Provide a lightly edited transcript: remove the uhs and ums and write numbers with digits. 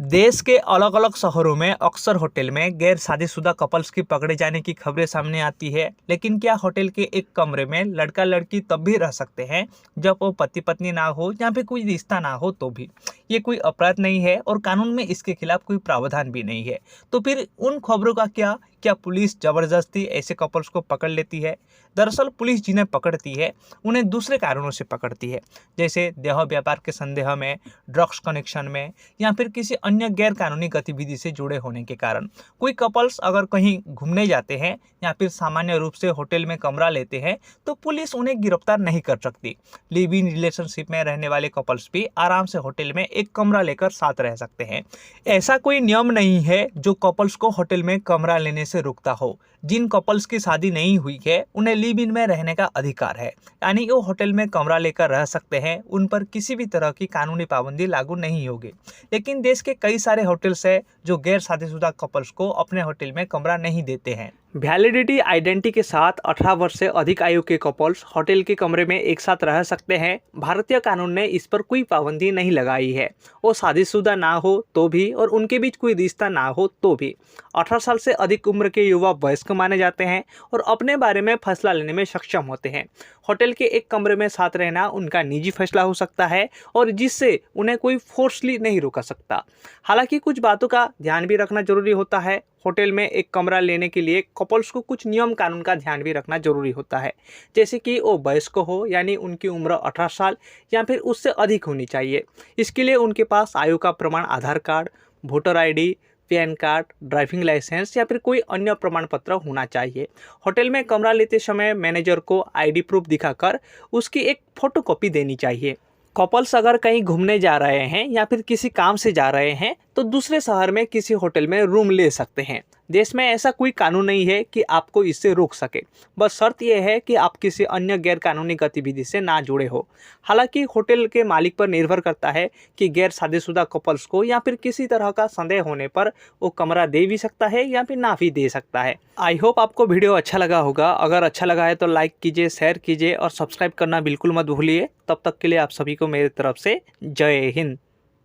देश के अलग अलग शहरों में अक्सर होटल में गैर शादीशुदा कपल्स की पकड़े जाने की खबरें सामने आती है। लेकिन क्या होटल के एक कमरे में लड़का लड़की तब भी रह सकते हैं जब वो पति पत्नी ना हो या फिर कोई रिश्ता ना हो? तो भी ये कोई अपराध नहीं है और कानून में इसके खिलाफ कोई प्रावधान भी नहीं है। तो फिर उन खबरों का क्या क्या पुलिस जबरदस्ती ऐसे कपल्स को पकड़ लेती है? दरअसल पुलिस जिन्हें पकड़ती है उन्हें दूसरे कारणों से पकड़ती है, जैसे देह व्यापार के संदेह में, ड्रग्स कनेक्शन में या फिर किसी अन्य गैर कानूनी गतिविधि से जुड़े होने के कारण। कोई कपल्स अगर कहीं घूमने जाते हैं या फिर सामान्य रूप से होटल में कमरा लेते हैं तो पुलिस उन्हें गिरफ्तार नहीं कर सकती। लिव इन रिलेशनशिप में रहने वाले कपल्स भी आराम से होटल में एक कमरा लेकर साथ रह सकते हैं। ऐसा कोई नियम नहीं है जो कपल्स को होटल में कमरा लेने से रोकता हो। जिन कपल्स की शादी नहीं हुई है उन्हें लिव इन में रहने का अधिकार है, यानी वो होटल में कमरा लेकर रह सकते हैं। उन पर किसी भी तरह की कानूनी पाबंदी लागू नहीं होगी। लेकिन देश के कई सारे होटल्स हैं जो गैर शादीशुदा कपल्स को अपने होटल में कमरा नहीं देते हैं। वैलिडिटी आइडेंटिटी के साथ 18 वर्ष से अधिक आयु के कपल्स होटल के कमरे में एक साथ रह सकते हैं। भारतीय कानून ने इस पर कोई पाबंदी नहीं लगाई है, वो शादीशुदा ना हो तो भी और उनके बीच कोई रिश्ता ना हो तो भी। 18 साल से अधिक उम्र के युवा वयस्क माने जाते हैं और अपने बारे में फैसला लेने में सक्षम होते हैं। होटल के एक कमरे में साथ रहना उनका निजी फैसला हो सकता है और जिससे उन्हें कोई फोर्सली नहीं रोका सकता। हालांकि कुछ बातों का ध्यान भी रखना जरूरी होता है। होटल में एक कमरा लेने के लिए कपल्स को कुछ नियम कानून का ध्यान भी रखना जरूरी होता है, जैसे कि वो वयस्क हो, यानी उनकी उम्र 18 साल या फिर उससे अधिक होनी चाहिए। इसके लिए उनके पास आयु का प्रमाण Aadhaar card, voter ID, PAN card, driving licence या फिर कोई अन्य प्रमाण पत्र होना चाहिए। होटल में कमरा लेते समय मैनेजर को आईडी प्रूफ दिखाकर उसकी एक फोटोकॉपी देनी चाहिए। कपल्स अगर कहीं घूमने जा रहे हैं या फिर किसी काम से जा रहे हैं तो दूसरे शहर में किसी होटल में रूम ले सकते हैं। देश में ऐसा कोई कानून नहीं है कि आपको इससे रोक सके, बस शर्त यह है कि आप किसी अन्य गैर कानूनी गतिविधि से ना जुड़े हो। हालांकि होटल के मालिक पर निर्भर करता है कि गैर शादीशुदा कपल्स को या फिर किसी तरह का संदेह होने पर वो कमरा दे भी सकता है या फिर ना भी दे सकता है। आई होप आपको वीडियो अच्छा लगा होगा। अगर अच्छा लगा है तो लाइक कीजिए, शेयर कीजिए और सब्सक्राइब करना बिल्कुल मत भूलिए। तब तक के लिए आप सभी को मेरी तरफ से जय हिंद।